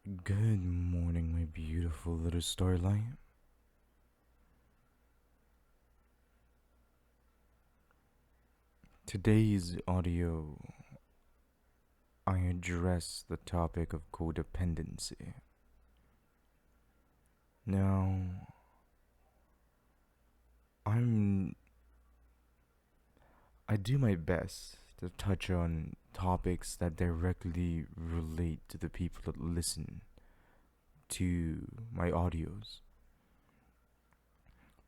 Good morning, my beautiful little starlight. Today's audio, I address the topic of codependency. Now, I'm I do my best to touch on topics that directly relate to the people that listen to my audios.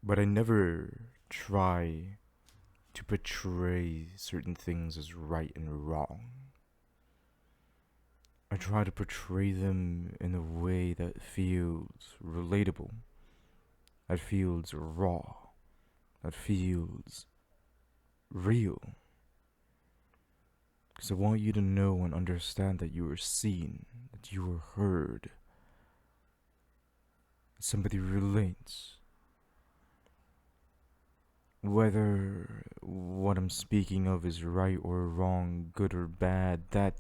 But I never try to portray certain things as right and wrong. I try to portray them in a way that feels relatable, that feels raw, that feels real. Because I want you to know and understand that you are seen, that you are heard, that somebody relates. Whether what I'm speaking of is right or wrong, good or bad, that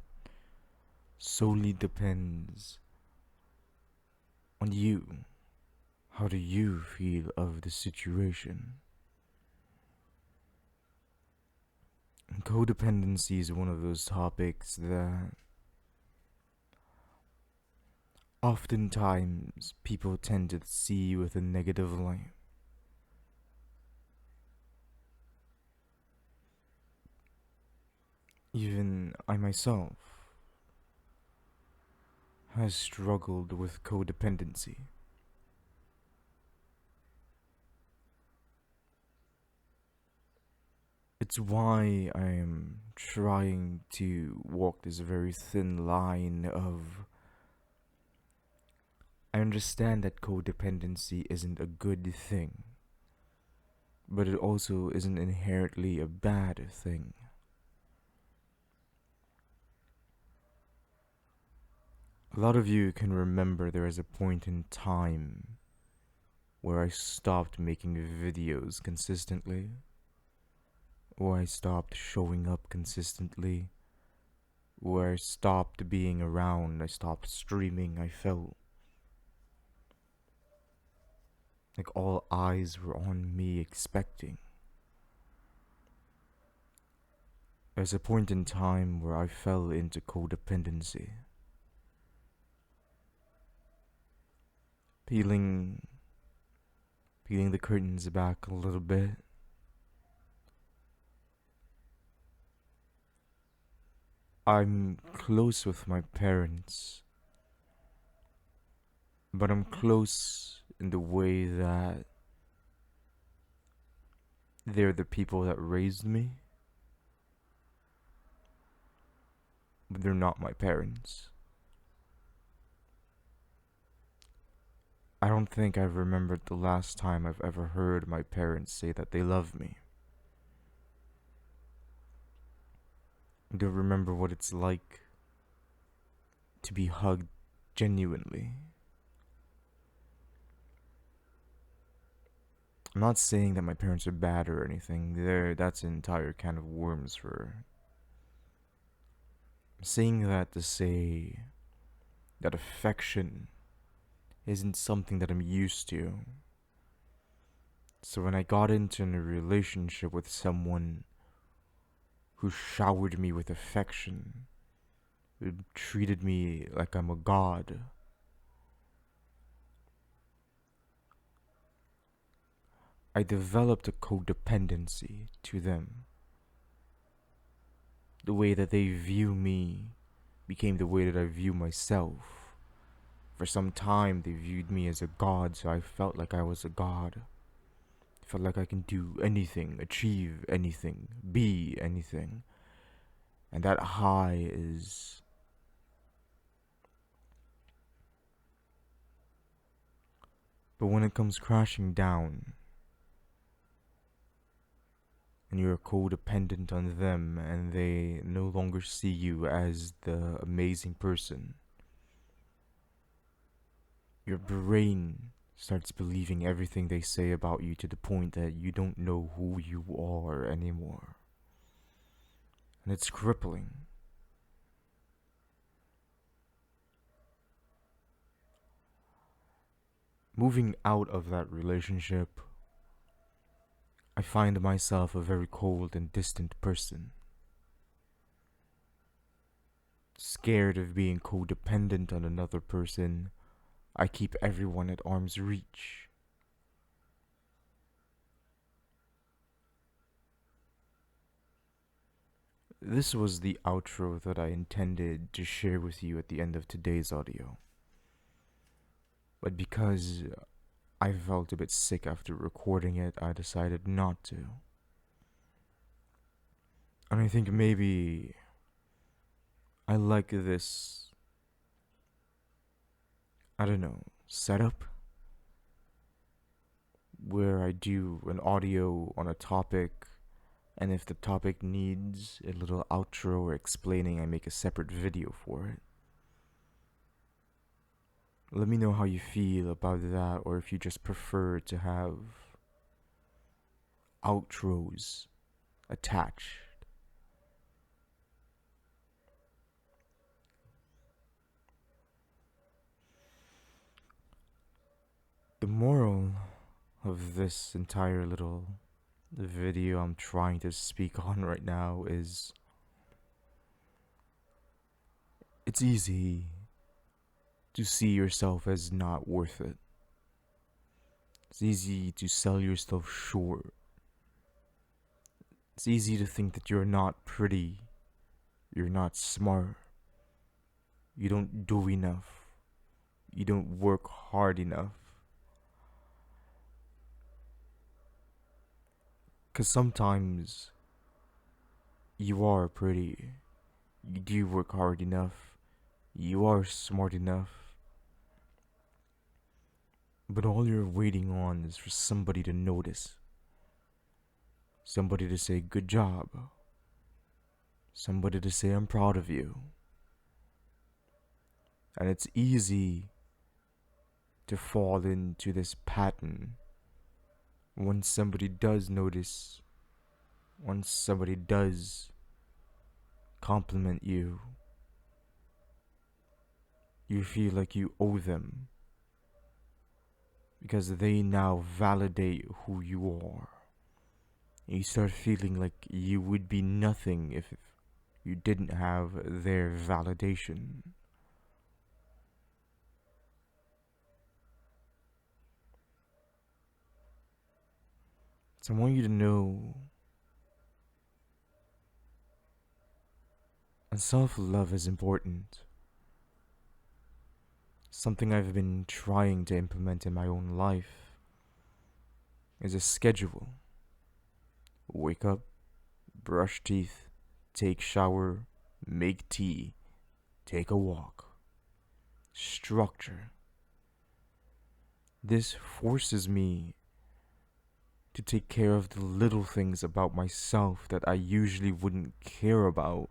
solely depends on you. How do you feel of the situation? Codependency is one of those topics that oftentimes people tend to see with a negative light. Even I myself has struggled with codependency. It's why I am trying to walk this very thin line of I understand that codependency isn't a good thing, but it also isn't inherently a bad thing. A lot of you can remember there is a point in time where I stopped making videos consistently, where I stopped showing up consistently, where I stopped being around, I stopped streaming. I felt like all eyes were on me expecting. There's a point in time where I fell into codependency, peeling peeling the curtains back a little bit. I'm close with my parents, but I'm close in the way that they're the people that raised me, but they're not my parents. I don't think I've remembered the last time I've ever heard my parents say that they love me. I don't remember what it's like to be hugged genuinely. I'm not saying that my parents are bad or anything. That's an entire can of worms for. I'm saying that to say that affection isn't something that I'm used to. So when I got into a relationship with someone who showered me with affection, who treated me like I'm a god, I developed a codependency to them. The way that they view me became the way that I view myself. For some time, they viewed me as a god, so I felt like I was a god. I felt like I can do anything, achieve anything, be anything. And that high is. But when it comes crashing down, and you're codependent on them, and they no longer see you as the amazing person, your brain starts believing everything they say about you to the point that you don't know who you are anymore. And it's crippling. moving out of that relationship, I find myself a very cold and distant person. Scared of being codependent on another person, I keep everyone at arm's reach. This was the outro that I intended to share with you at the end of today's audio. But because I felt a bit sick after recording it, I decided not to. And I think maybe I like this, I don't know, setup where I do an audio on a topic, and if the topic needs a little outro or explaining, I make a separate video for it. Let me know how you feel about that, or if you just prefer to have outros attached. The moral of this entire little video I'm trying to speak on right now is it's easy to see yourself as not worth it. It's easy to sell yourself short. It's easy to think that you're not pretty, you're not smart, you don't do enough, you don't work hard enough. Because sometimes you are pretty, you do work hard enough, you are smart enough, but all you're waiting on is for somebody to notice. Somebody to say good job. Somebody to say I'm proud of you. And it's easy to fall into this pattern once somebody does notice, once somebody does compliment you, you feel like you owe them because they now validate who you are. You start feeling like you would be nothing if you didn't have their validation. So I want you to know, and self-love is important. Something I've been trying to implement in my own life is a schedule. Wake up, brush teeth, take shower, make tea, take a walk. Structure. This forces me to take care of the little things about myself that I usually wouldn't care about,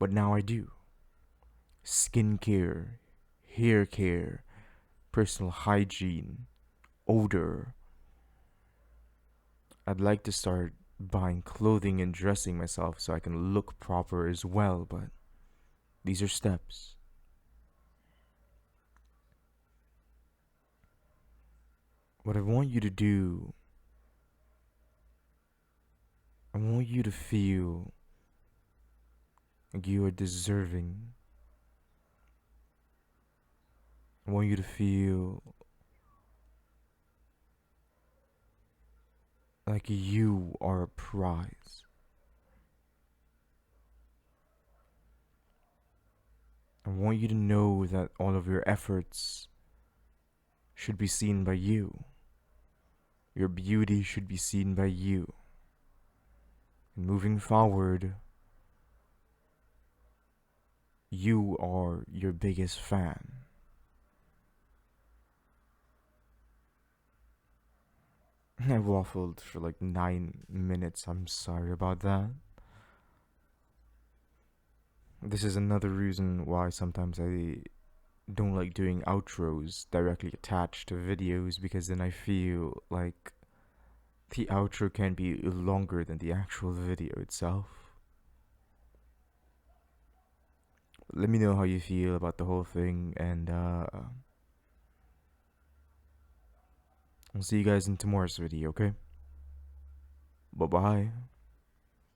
but now I do. Skincare, hair care, personal hygiene, odor. I'd like to start buying clothing and dressing myself so I can look proper as well, but these are steps. What I want you to do, I want you to feel like you are deserving. I want you to feel like you are a prize. I want you to know that all of your efforts should be seen by you. Your beauty should be seen by you. And moving forward, you are your biggest fan. I waffled for like 9 minutes. I'm sorry about that. This is another reason why sometimes I don't like doing outros directly attached to videos, because then I feel like the outro can be longer than the actual video itself. Let me know how you feel about the whole thing, and I'll see you guys in tomorrow's video, okay? Bye bye.